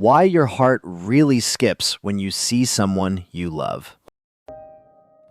why your heart really skips when you see someone you love.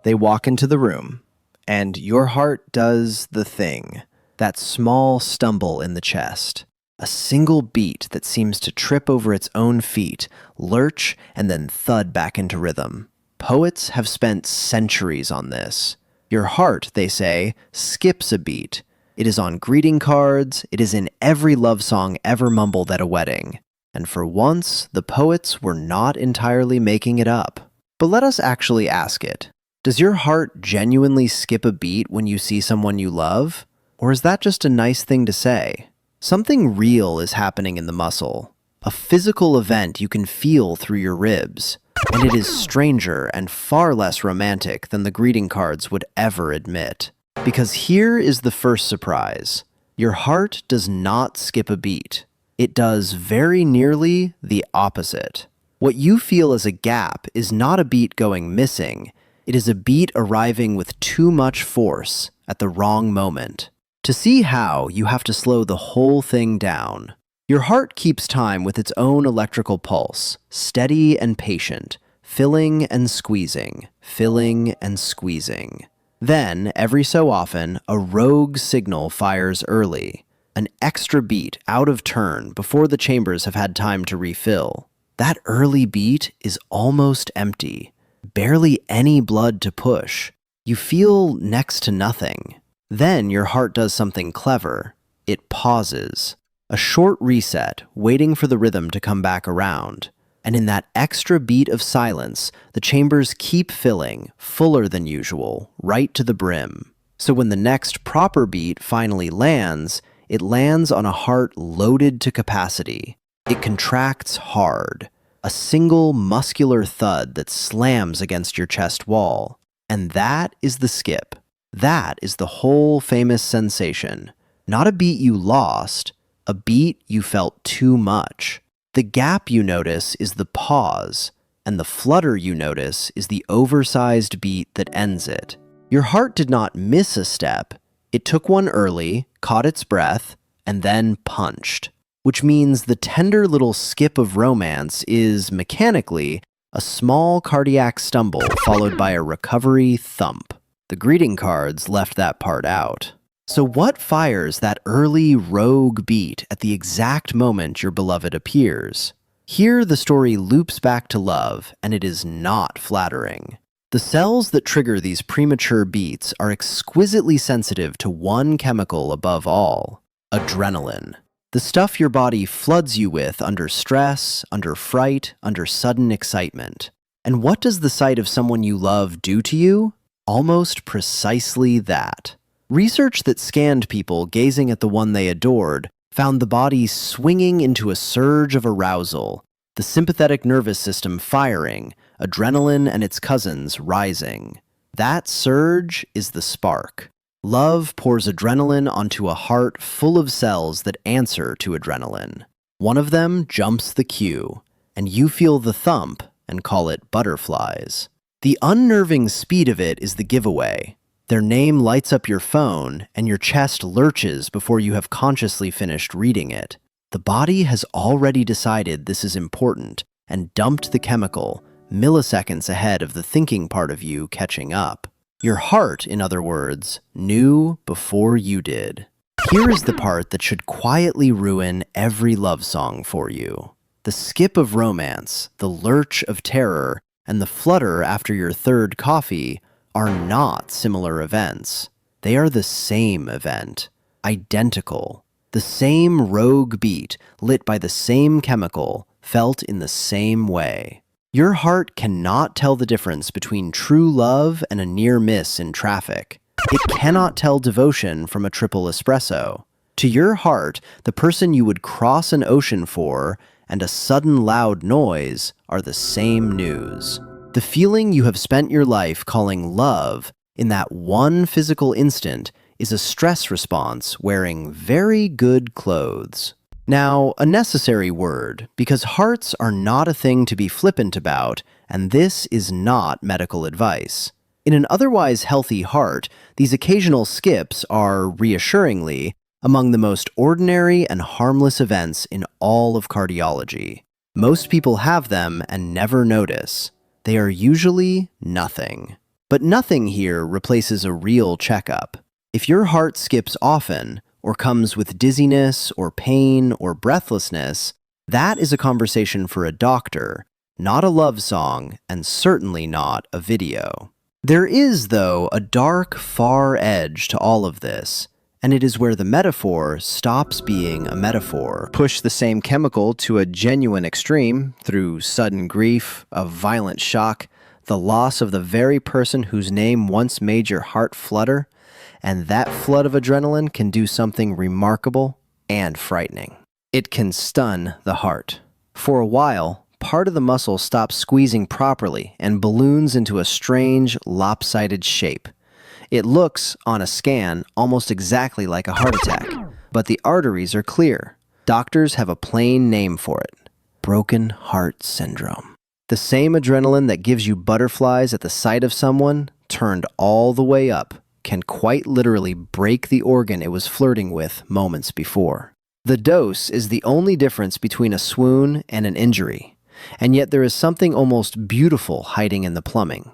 They walk into the room, and your heart does the thing, that small stumble in the chest. A single beat that seems to trip over its own feet, lurch, and then thud back into rhythm. Poets have spent centuries on this. Your heart, they say, skips a beat. It is on greeting cards, it is in every love song ever mumbled at a wedding. And for once, the poets were not entirely making it up. But let us actually ask it. Does your heart genuinely skip a beat when you see someone you love? Or is that just a nice thing to say? Something real is happening in the muscle. A physical event you can feel through your ribs. And it is stranger and far less romantic than the greeting cards would ever admit. Because here is the first surprise. Your heart does not skip a beat. It does very nearly the opposite. What you feel as a gap is not a beat going missing. It is a beat arriving with too much force at the wrong moment. To see how, you have to slow the whole thing down. Your heart keeps time with its own electrical pulse, steady and patient, filling and squeezing, filling and squeezing. Then, every so often, a rogue signal fires early, an extra beat out of turn before the chambers have had time to refill. That early beat is almost empty, barely any blood to push. You feel next to nothing. Then your heart does something clever. It pauses. A short reset, waiting for the rhythm to come back around. And in that extra beat of silence, the chambers keep filling, fuller than usual, right to the brim. So when the next proper beat finally lands, it lands on a heart loaded to capacity. It contracts hard. A single muscular thud that slams against your chest wall. And that is the skip. That is the whole famous sensation. Not a beat you lost, a beat you felt too much. The gap you notice is the pause, and the flutter you notice is the oversized beat that ends it. Your heart did not miss a step. It took one early, caught its breath, and then punched. Which means the tender little skip of romance is, mechanically, a small cardiac stumble followed by a recovery thump. The greeting cards left that part out. So what fires that early rogue beat at the exact moment your beloved appears? Here the story loops back to love, and it is not flattering. The cells that trigger these premature beats are exquisitely sensitive to one chemical above all: adrenaline. The stuff your body floods you with under stress, under fright, under sudden excitement. And what does the sight of someone you love do to you? Almost precisely that. Research that scanned people gazing at the one they adored found the body swinging into a surge of arousal, the sympathetic nervous system firing, adrenaline and its cousins rising. That surge is the spark. Love pours adrenaline onto a heart full of cells that answer to adrenaline. One of them jumps the queue, and you feel the thump and call it butterflies. The unnerving speed of it is the giveaway. Their name lights up your phone, and your chest lurches before you have consciously finished reading it. The body has already decided this is important and dumped the chemical, milliseconds ahead of the thinking part of you catching up. Your heart, in other words, knew before you did. Here is the part that should quietly ruin every love song for you. The skip of romance, the lurch of terror, and the flutter after your third coffee are not similar events. They are the same event, identical. The same rogue beat, lit by the same chemical, felt in the same way. Your heart cannot tell the difference between true love and a near miss in traffic. It cannot tell devotion from a triple espresso. To your heart, the person you would cross an ocean for and a sudden loud noise are the same news. The feeling you have spent your life calling love in that one physical instant is a stress response wearing very good clothes. Now, a necessary word, because hearts are not a thing to be flippant about, and this is not medical advice. In an otherwise healthy heart, these occasional skips are, reassuringly, among the most ordinary and harmless events in all of cardiology. Most people have them and never notice. They are usually nothing. But nothing here replaces a real checkup. If your heart skips often, or comes with dizziness or pain or breathlessness, that is a conversation for a doctor, not a love song, and certainly not a video. There is, though, a dark, far edge to all of this, and it is where the metaphor stops being a metaphor. Push the same chemical to a genuine extreme through sudden grief, a violent shock, the loss of the very person whose name once made your heart flutter, and that flood of adrenaline can do something remarkable and frightening. It can stun the heart. For a while, part of the muscle stops squeezing properly and balloons into a strange, lopsided shape. It looks, on a scan, almost exactly like a heart attack, but the arteries are clear. Doctors have a plain name for it: broken heart syndrome. The same adrenaline that gives you butterflies at the sight of someone, turned all the way up, can quite literally break the organ it was flirting with moments before. The dose is the only difference between a swoon and an injury, and yet there is something almost beautiful hiding in the plumbing.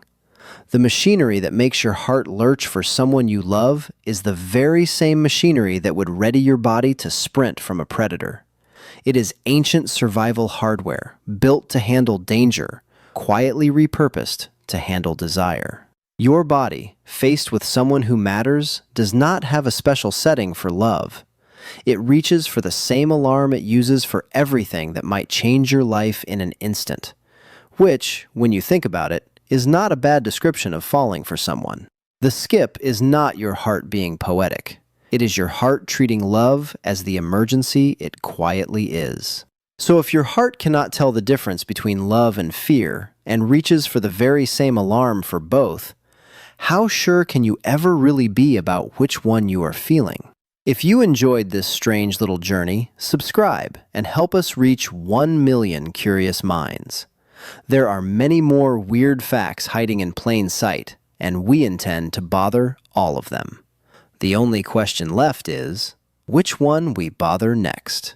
The machinery that makes your heart lurch for someone you love is the very same machinery that would ready your body to sprint from a predator. It is ancient survival hardware, built to handle danger, quietly repurposed to handle desire. Your body, faced with someone who matters, does not have a special setting for love. It reaches for the same alarm it uses for everything that might change your life in an instant, which, when you think about it, is not a bad description of falling for someone. The skip is not your heart being poetic. It is your heart treating love as the emergency it quietly is. So if your heart cannot tell the difference between love and fear, and reaches for the very same alarm for both, how sure can you ever really be about which one you are feeling? If you enjoyed this strange little journey, subscribe and help us reach 1 million curious minds. There are many more weird facts hiding in plain sight, and we intend to bother all of them. The only question left is, which one we bother next?